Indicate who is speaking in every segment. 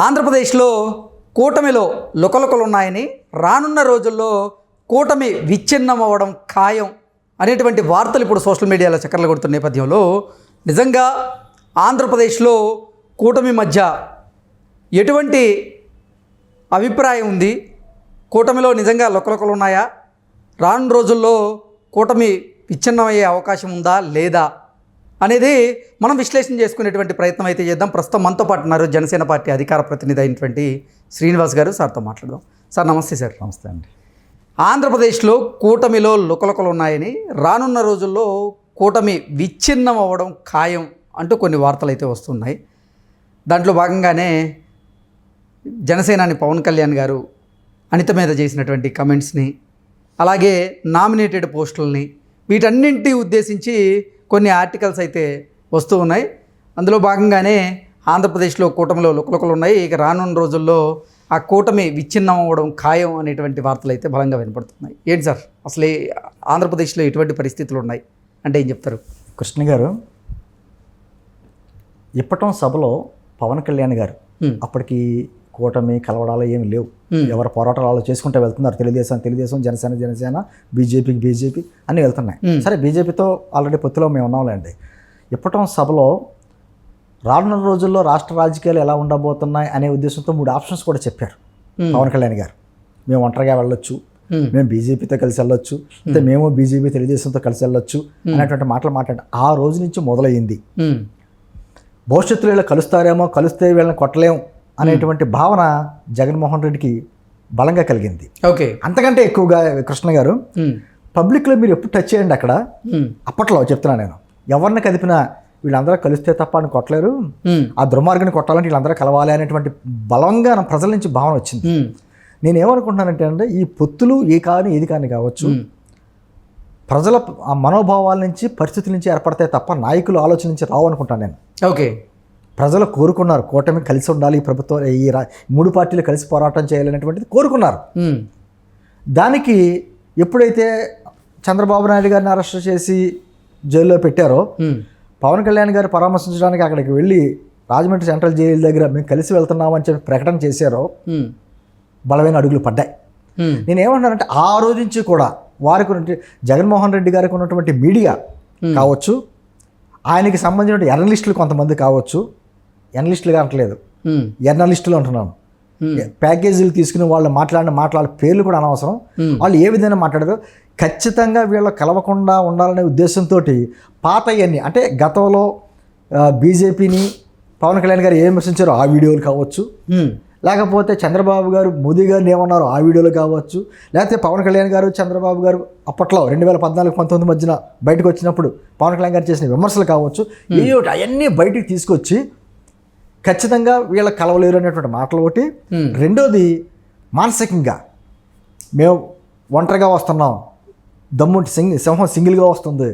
Speaker 1: ఆంధ్రప్రదేశ్లో కూటమిలో లుకలుకలు ఉన్నాయని, రానున్న రోజుల్లో కూటమి విచ్ఛిన్నం అవ్వడం ఖాయం అనేటువంటి వార్తలు ఇప్పుడు సోషల్ మీడియాలో చక్కర్లు కొడుతున్న నేపథ్యంలో నిజంగా ఆంధ్రప్రదేశ్లో కూటమి మధ్య ఎటువంటి అభిప్రాయం ఉంది? కూటమిలో నిజంగా లుకలుకలు ఉన్నాయా? రానున్న రోజుల్లో కూటమి విచ్ఛిన్నమయ్యే అవకాశం ఉందా లేదా అనేది మనం విశ్లేషణ చేసుకునేటువంటి ప్రయత్నం అయితే చేద్దాం. ప్రస్తుతం మనతో పాటు ఉన్నారు జనసేన పార్టీ అధికార ప్రతినిధి అయినటువంటి శ్రీనివాస్ గారు. సార్తో మాట్లాడదాం. సార్ నమస్తే. సార్
Speaker 2: నమస్తే అండి.
Speaker 1: ఆంధ్రప్రదేశ్లో కూటమిలో లుకలుకలు ఉన్నాయని, రానున్న రోజుల్లో కూటమి విచ్ఛిన్నం అవ్వడం ఖాయం అంటూ కొన్ని వార్తలు అయితే వస్తున్నాయి. దాంట్లో భాగంగానే జనసేనాని పవన్ కళ్యాణ్ గారు అనిత మీద చేసినటువంటి కమెంట్స్ని, అలాగే నామినేటెడ్ పోస్టులని, వీటన్నింటినీ ఉద్దేశించి కొన్ని ఆర్టికల్స్ అయితే వస్తూ ఉన్నాయి. అందులో భాగంగానే ఆంధ్రప్రదేశ్లో కూటమిలో లుకలుకలు ఉన్నాయి, ఇక రానున్న రోజుల్లో ఆ కూటమి విచ్ఛిన్నం అవ్వడం ఖాయం అనేటువంటి వార్తలు అయితే బలంగా వినపడుతున్నాయి. ఏంటి సార్ అసలు ఆంధ్రప్రదేశ్లో ఎటువంటి పరిస్థితులు ఉన్నాయి అంటే ఏం చెప్తారు?
Speaker 2: కృష్ణ గారు, ఇప్పటం సభలో పవన్ కళ్యాణ్ గారు అప్పటికి కూటమి కలవడాలు ఏమి లేవు, ఎవరు పోరాటాలు చేసుకుంటూ వెళ్తున్నారు. తెలుగుదేశం, జనసేన, బీజేపీ అన్నీ వెళ్తున్నాయి. సరే, బీజేపీతో ఆల్రెడీ పొత్తులో మేము ఉన్నాంలేండి. ఇప్పటం సభలో రానున్న రోజుల్లో రాష్ట్ర రాజకీయాలు ఎలా ఉండబోతున్నాయి అనే ఉద్దేశంతో 3 ఆప్షన్స్ కూడా చెప్పారు పవన్ కళ్యాణ్ గారు. మేము ఒంటరిగా వెళ్ళొచ్చు, మేము బీజేపీతో కలిసి వెళ్ళొచ్చు, అంటే మేము బీజేపీ తెలుగుదేశంతో కలిసి వెళ్ళొచ్చు అనేటువంటి మాటలు మాట్లాడి ఆ రోజు నుంచి మొదలయ్యింది. భవిష్యత్తులో ఇలా కలుస్తారేమో, కలిస్తే వీళ్ళని కొట్టలేము అనేటువంటి భావన జగన్మోహన్ రెడ్డికి బలంగా కలిగింది.
Speaker 1: ఓకే,
Speaker 2: అంతకంటే ఎక్కువగా కృష్ణ గారు, పబ్లిక్లో మీరు ఎప్పుడు టచ్ చేయండి, అక్కడ అప్పట్లో చెప్తున్నాను నేను, ఎవరిని కదిపినా వీళ్ళందరూ కలిస్తే తప్ప అని కొట్టలేరు, ఆ దుర్మార్గాన్ని కొట్టాలంటే వీళ్ళందరూ కలవాలి అనేటువంటి బలంగా ప్రజల నుంచి భావన వచ్చింది. నేనేమనుకుంటున్నానంటే అంటే ఈ పొత్తులు ఏది కానీ కావచ్చు, ప్రజల ఆ మనోభావాల నుంచి, పరిస్థితుల నుంచి ఏర్పడతాయి తప్ప నాయకులు ఆలోచన నుంచి రావు అనుకుంటాను నేను.
Speaker 1: ఓకే,
Speaker 2: ప్రజలు కోరుకున్నారు కూటమి కలిసి ఉండాలి, ఈ ప్రభుత్వం ఈ 3 పార్టీలు కలిసి పోరాటం చేయాలనేటువంటిది కోరుకున్నారు. దానికి ఎప్పుడైతే చంద్రబాబు నాయుడు గారిని అరెస్ట్ చేసి జైల్లో పెట్టారో, పవన్ కళ్యాణ్ గారు పరామర్శించడానికి అక్కడికి వెళ్ళి రాజమండ్రి సెంట్రల్ జైలు దగ్గర మేము కలిసి వెళ్తున్నామని చెప్పి ప్రకటన చేశారో బలమైన అడుగులు పడ్డాయి. నేనేమంటానంటే ఆ రోజు నుంచి కూడా వారికి జగన్మోహన్ రెడ్డి గారికి ఉన్నటువంటి మీడియా కావచ్చు, ఆయనకి సంబంధించిన ఎర్నలిస్టులు కొంతమంది కావచ్చు, ఎర్నలిస్టులుగా అంటలేదు, ఎర్నలిస్టులు అంటున్నాను, ప్యాకేజీలు తీసుకుని వాళ్ళు మాట్లాడే పేర్లు కూడా అనవసరం, వాళ్ళు ఏ విధంగా మాట్లాడారో ఖచ్చితంగా వీళ్ళు కలవకుండా ఉండాలనే ఉద్దేశంతో పాతయన్ని, అంటే గతంలో బీజేపీని పవన్ కళ్యాణ్ గారు ఏం విమర్శించారో ఆ వీడియోలు కావచ్చు, లేకపోతే చంద్రబాబు గారు మోదీ గారిని ఏమన్నారో ఆ వీడియోలు కావచ్చు, లేకపోతే పవన్ కళ్యాణ్ గారు చంద్రబాబు గారు అప్పట్లో 2014-19 మధ్యన బయటకు వచ్చినప్పుడు పవన్ కళ్యాణ్ గారు చేసిన విమర్శలు కావచ్చు, ఏమిటి అవన్నీ బయటికి తీసుకొచ్చి ఖచ్చితంగా వీళ్ళ కలవలేరు అనేటువంటి మాటలు ఒకటి. రెండోది, మానసికంగా మేము ఒంటరిగా వస్తున్నాం, దమ్ముంటి సింహం సింగిల్గా వస్తుంది,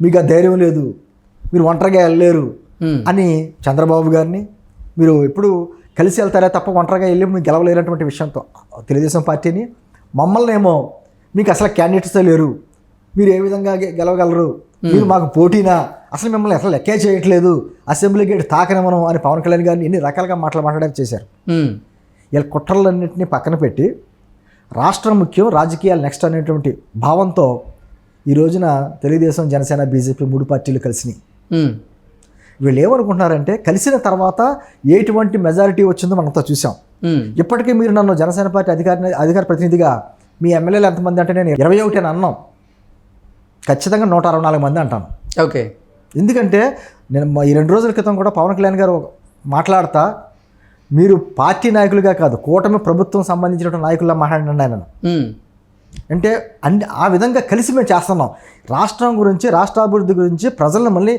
Speaker 2: మీకు ఆ ధైర్యం లేదు, మీరు ఒంటరిగా వెళ్ళలేరు అని చంద్రబాబు గారిని, మీరు ఎప్పుడు కలిసి వెళ్తారే తప్ప ఒంటరిగా వెళ్ళి మీకు గెలవలేనటువంటి విషయంతో తెలుగుదేశం పార్టీని, మమ్మల్ని ఏమో మీకు అసలు క్యాండిడేట్సే లేరు, మీరు ఏ విధంగా గెలవగలరు, మీరు మాకు పోటీనా, అసలు మిమ్మల్ని అసలు లెక్కే చేయట్లేదు, అసెంబ్లీ గేట్ తాకనివ్వను అని పవన్ కళ్యాణ్ గారిని ఎన్ని రకాలుగా మాట్లాడడానికి చేశారు. ఇలా కుట్రలన్నింటినీ పక్కన పెట్టి రాష్ట్రం ముఖ్యం, రాజకీయాలు నెక్స్ట్ అనేటువంటి భావంతో ఈ రోజున తెలుగుదేశం, జనసేన, బీజేపీ 3 పార్టీలు కలిసినాయి. వీళ్ళు ఏమనుకుంటున్నారంటే కలిసిన తర్వాత ఎటువంటి మెజారిటీ వచ్చిందో మనంతా చూసాం. ఇప్పటికీ మీరు నన్ను జనసేన పార్టీ అధికార ప్రతినిధిగా మీ ఎమ్మెల్యేలు ఎంతమంది అంటే నేను 21 అని అన్నాం, ఖచ్చితంగా 164 మంది అంటాను.
Speaker 1: ఓకే,
Speaker 2: ఎందుకంటే నేను ఈ 2 రోజుల క్రితం కూడా పవన్ కళ్యాణ్ గారు మాట్లాడతా, మీరు పార్టీ నాయకులుగా కాదు కూటమి ప్రభుత్వం సంబంధించిన నాయకుల్లా మాట్లాడినండి ఆయన. అంటే ఆ విధంగా కలిసి మేము చేస్తున్నాం, రాష్ట్రం గురించి, రాష్ట్రాభివృద్ధి గురించి, ప్రజలను మళ్ళీ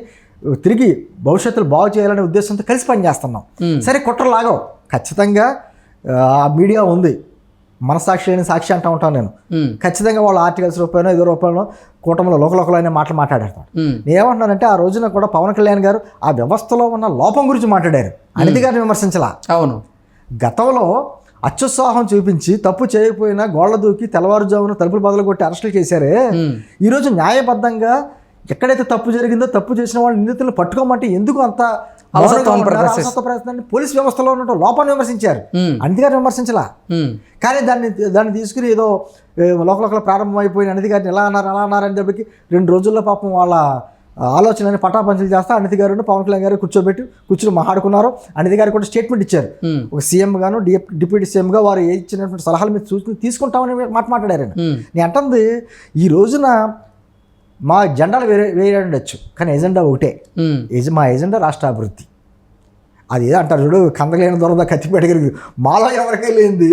Speaker 2: తిరిగి భవిష్యత్తులో బాగు చేయాలనే ఉద్దేశంతో కలిసి పనిచేస్తున్నాం. సరే, కుట్రలాగో ఖచ్చితంగా ఆ మీడియా ఉంది, మనసాక్షి అని సాక్షి అంటూ ఉంటాను నేను, ఖచ్చితంగా వాళ్ళు ఆర్టికల్స్ రూపాయనో 5 రూపాయలు కూటమిలో లోకలోకలైన మాటలు మాట్లాడతారు. నేను ఏమంటున్నానంటే ఆ రోజున కూడా పవన్ కళ్యాణ్ గారు ఆ వ్యవస్థలో ఉన్న లోపం గురించి మాట్లాడారు, అనిత గారిని విమర్శించలా.
Speaker 1: అవును,
Speaker 2: గతంలో అత్యుత్సాహం చూపించి తప్పు చేయకపోయినా గోళ్ల దూకి తెల్లవారుజామున తలుపులు బదులు కొట్టి అరెస్టులు చేశారే, ఈరోజు న్యాయబద్ధంగా ఎక్కడైతే తప్పు జరిగిందో తప్పు చేసిన వాళ్ళు నిందితులను పట్టుకోమంటే ఎందుకు అంత
Speaker 1: అలసత్వాన్ని ప్రదర్శిస్తారు.
Speaker 2: అలసత్వ ప్రదర్శన పోలీస్ వ్యవస్థలో ఉన్న లోపాన్ని విమర్శించారు,
Speaker 1: ఉమ్,
Speaker 2: అనితగారిని విమర్శించలా.
Speaker 1: ఉమ్,
Speaker 2: కానీ దాన్ని తీసుకుని ఏదో లోకల్ ప్రారంభమైపోయిన అనిత గారిని ఎలా అన్నారు అని చెప్పి 2 రోజుల్లో పాపం వాళ్ళ ఆలోచనని పటాపంచలు చేస్తా అనిత గారు పవన్ కళ్యాణ్ గారు కూర్చొని మాట్లాడుకున్నారు. అనిత గారు కూడా స్టేట్మెంట్ ఇచ్చారు.
Speaker 1: ఉమ్, ఒక
Speaker 2: సీఎం గాను డిప్యూటీ సీఎంగా వారు ఇచ్చినటువంటి సలహాలు మీరు సూచనలు తీసుకుంటామని మాట్లాడారు.
Speaker 1: ఉమ్,
Speaker 2: నేను అంటుంది ఈ రోజున మా జెండాలు వేరే ఉండొచ్చు, కానీ ఎజెండా ఒకటే.
Speaker 1: ఉమ్,
Speaker 2: మా ఎజెండా రాష్ట్ర అభివృద్ధి. అది ఏదో అంటారు చూడు, కందలేని దొరద కత్తిపేట కలిగి మాలో ఎవరికే లేనిది.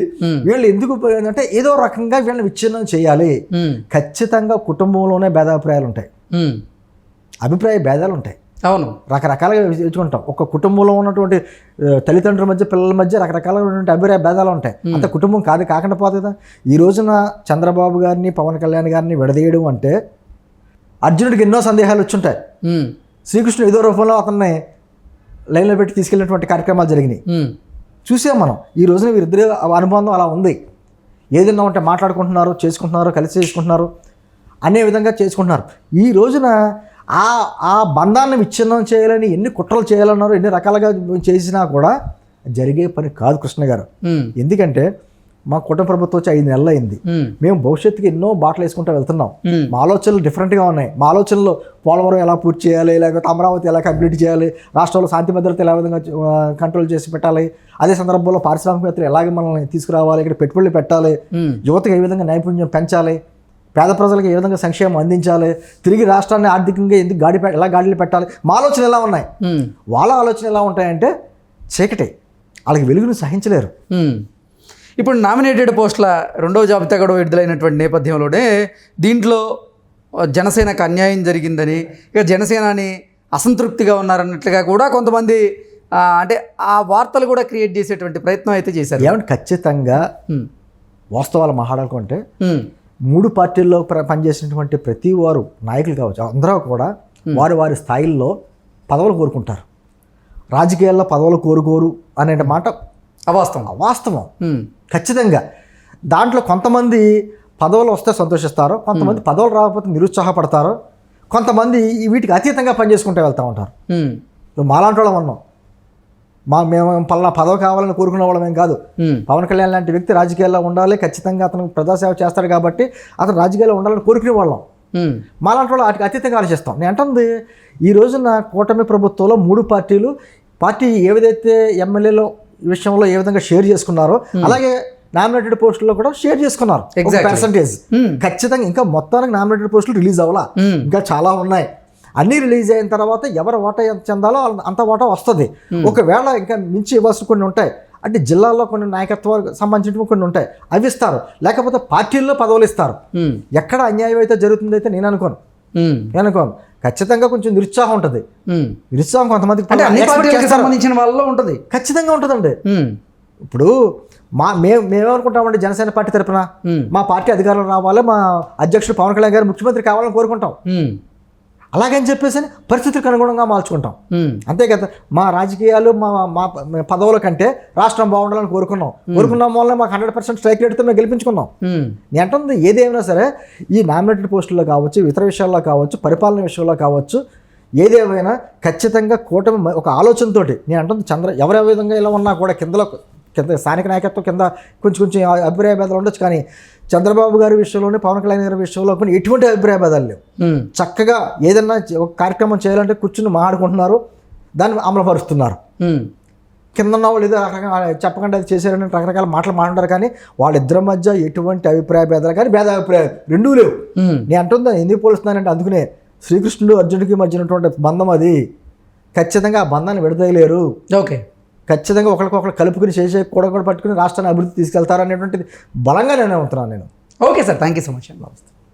Speaker 2: వీళ్ళు ఎందుకు పోయిందంటే ఏదో రకంగా వీళ్ళని విచ్ఛిన్నం చేయాలి. ఖచ్చితంగా కుటుంబంలోనే భేదాభిప్రాయాలు ఉంటాయి, అభిప్రాయ భేదాలు ఉంటాయి.
Speaker 1: అవును,
Speaker 2: రకరకాలుగా తెచ్చుకుంటాం. ఒక కుటుంబంలో ఉన్నటువంటి తల్లిదండ్రుల మధ్య పిల్లల మధ్య రకరకాలైనటువంటి అభిప్రాయ భేదాలు ఉంటాయి. అంత కుటుంబం కాకుండా పోతుంది కదా. ఈ రోజున చంద్రబాబు గారిని పవన్ కళ్యాణ్ గారిని విడదీయడం అంటే అర్జునుడికి ఎన్నో సందేహాలు వచ్చుంటాయి. శ్రీకృష్ణుడు ఏదో రూపంలో అతన్ని లైన్లో పెట్టి తీసుకెళ్ళినటువంటి కార్యక్రమాలు జరిగినాయి, చూసాం మనం. ఈ రోజున వీరిద్దరి అనుబంధం అలా ఉంది. ఏదైనా ఉంటే మాట్లాడుకుంటున్నారు, చేసుకుంటున్నారు, కలిసి చేసుకుంటున్నారు, అనే విధంగా చేసుకుంటున్నారు. ఈ రోజున ఆ బంధాన్ని విచ్ఛిన్నం చేయాలని ఎన్ని కుట్రలు చేయాలన్నారు, ఎన్ని రకాలుగా చేసినా కూడా జరిగే పని కాదు కృష్ణ గారు. ఎందుకంటే మా కుటుంబ ప్రభుత్వం వచ్చి 5 నెలలు అయింది. మేము భవిష్యత్తుకి ఎన్నో బాటలు వేసుకుంటూ వెళ్తున్నాం. మా ఆలోచనలు డిఫరెంట్గా ఉన్నాయి. మా ఆలోచనలు పోలవరం ఎలా పూర్తి చేయాలి, లేకపోతే అమరావతి ఎలా కంప్లీట్ చేయాలి, రాష్ట్రంలో శాంతి భద్రత ఎలా విధంగా కంట్రోల్ చేసి పెట్టాలి, అదే సందర్భంలో పారిశ్రామికవేత్తలు ఎలాగ మనల్ని తీసుకురావాలి, ఇక్కడ పెట్టుబడులు పెట్టాలి, యువతకు ఏ విధంగా నైపుణ్యం పెంచాలి, పేద ప్రజలకు ఏ విధంగా సంక్షేమం అందించాలి, తిరిగి రాష్ట్రాన్ని ఆర్థికంగా ఎందుకు ఎలా గాడిలో పెట్టాలి, మా ఆలోచన ఎలా ఉన్నాయి. వాళ్ళ ఆలోచన ఎలా ఉంటాయంటే చీకటి, వాళ్ళకి వెలుగును సహించలేరు.
Speaker 1: ఇప్పుడు నామినేటెడ్ పోస్టుల 2వ జాబితా కూడా విడుదలైనటువంటి నేపథ్యంలోనే దీంట్లో జనసేనకు అన్యాయం జరిగిందని, ఇక జనసేనని అసంతృప్తిగా ఉన్నారన్నట్లుగా కూడా కొంతమంది అంటే ఆ వార్తలు కూడా క్రియేట్ చేసేటువంటి ప్రయత్నం అయితే చేశారు.
Speaker 2: ఏమంటే ఖచ్చితంగా వాస్తవాలు మాట్లాడాలనుకుంటే 3 పార్టీల్లో పనిచేసినటువంటి ప్రతి వారు నాయకులు కావచ్చు, అందరూ కూడా వారి స్థాయిల్లో పదవులు కోరుకుంటారు. రాజకీయాల్లో పదవులు కోరుకోరు అనే మాట అవాస్తవం. ఖచ్చితంగా దాంట్లో కొంతమంది పదవులు వస్తే సంతోషిస్తారు, కొంతమంది పదవులు రాకపోతే నిరుత్సాహపడతారు, కొంతమంది వీటికి అతీతంగా పనిచేసుకుంటూ వెళ్తూ ఉంటారు. మాలాంటి వాళ్ళం ఉన్నాం. మేము పలానా పదవి కావాలని కోరుకునే వాళ్ళమేం కాదు. పవన్ కళ్యాణ్ లాంటి వ్యక్తి రాజకీయాల్లో ఉండాలి, ఖచ్చితంగా అతను ప్రజాసేవ చేస్తాడు కాబట్టి అతను రాజకీయాల్లో ఉండాలని కోరుకునే వాళ్ళం. మాలాంటి వాళ్ళు వాటికి అతీతంగా ఆలోచిస్తాం. నేను అంటుంది ఈ రోజున కూటమి ప్రభుత్వంలో 3 పార్టీలు ఏదైతే ఎమ్మెల్యేల విషయంలో ఏ విధంగా షేర్ చేసుకున్నారో అలాగే నామినేటెడ్ పోస్టుల్లో కూడా షేర్ చేసుకున్నారు పర్సంటేజ్. ఖచ్చితంగా ఇంకా మొత్తానికి నామినేటెడ్ పోస్టులు రిలీజ్ అవ్వాలా, ఇంకా చాలా ఉన్నాయి. అన్నీ రిలీజ్ అయిన తర్వాత ఎవరు ఓటా ఎంత చెందాలో అంత ఓటా వస్తుంది. ఒకవేళ ఇంకా మించి ఇవ్వాల్సిన కొన్ని ఉంటాయి, అంటే జిల్లాల్లో కొన్ని నాయకత్వాలకు సంబంధించినవి కొన్ని ఉంటాయి, అవి ఇస్తారు. లేకపోతే పార్టీల్లో పదవులు ఇస్తారు. ఎక్కడ అన్యాయం అయితే జరుగుతుందైతే నేను అనుకోను. ఖచ్చితంగా కొంచెం నిరుత్సాహం ఉంటుంది. నిరుత్సాహం కొంతమందికి
Speaker 1: సంబంధించిన వాళ్ళలో ఉంటుంది,
Speaker 2: ఖచ్చితంగా ఉంటుందండి. ఇప్పుడు మేమేమనుకుంటామంటే జనసేన పార్టీ తరపున మా పార్టీ అధికారంలో రావాలి, మా అధ్యక్షుడు పవన్ కళ్యాణ్ గారు ముఖ్యమంత్రి కావాలని కోరుకుంటాం. అలాగని చెప్పేసి పరిస్థితులకు అనుగుణంగా మార్చుకుంటాం, అంతే కదా. మా రాజకీయాలు మా పదవుల కంటే రాష్ట్రం బాగుండాలని కోరుకున్నాం వల్ల మాకు 100% స్ట్రైక్ రేట్తో మేము గెలిపించుకున్నాం. నేను అంటుంది ఏదేమైనా సరే ఈ నామినేటెడ్ పోస్టుల్లో కావచ్చు, ఇతర విషయాల్లో కావచ్చు, పరిపాలన విషయంలో కావచ్చు, ఏదేమైనా ఖచ్చితంగా కూటమి ఒక ఆలోచనతోటి నేను అంటుంది ఎవరి విధంగా ఇలా ఉన్నా కూడా కింద స్థానిక నాయకత్వం కింద కొంచెం అభిప్రాయ భేదాలు ఉండొచ్చు, కానీ చంద్రబాబు గారి విషయంలోనే పవన్ కళ్యాణ్ గారి విషయంలో కొన్ని ఎటువంటి అభిప్రాయ భేదాలు లేవు. చక్కగా ఏదన్నా ఒక కార్యక్రమం చేయాలంటే కూర్చుని మాట్లాడుకుంటున్నారు, దాన్ని అమలుపరుస్తున్నారు. కింద ఉన్న వాళ్ళు ఏదో రకరకాల చెప్పకుండా అది చేశారని రకరకాల మాటలు మాట్లాడారు, కానీ వాళ్ళిద్దరి మధ్య ఎటువంటి అభిప్రాయ భేదాలు కానీ భేదాభిప్రాయాలు రెండూ లేవు. నేను అంటుందా ఎందుకు పోలుస్తున్నానంటే అందుకనే శ్రీకృష్ణుడు అర్జునుడికి మధ్యనటువంటి బంధం అది. ఖచ్చితంగా ఆ బంధాన్ని విడదీయలేరు. ఖచ్చితంగా ఒకరికొకరు కలుపుకుని చేసే కూడా పట్టుకుని రాష్ట్రాన్ని అభివృద్ధి తీసుకెళ్తారనేటువంటిది బలంగా నేను నమ్ముతున్నాను నేను.
Speaker 1: Okay sir, thank you so much. నమస్తే.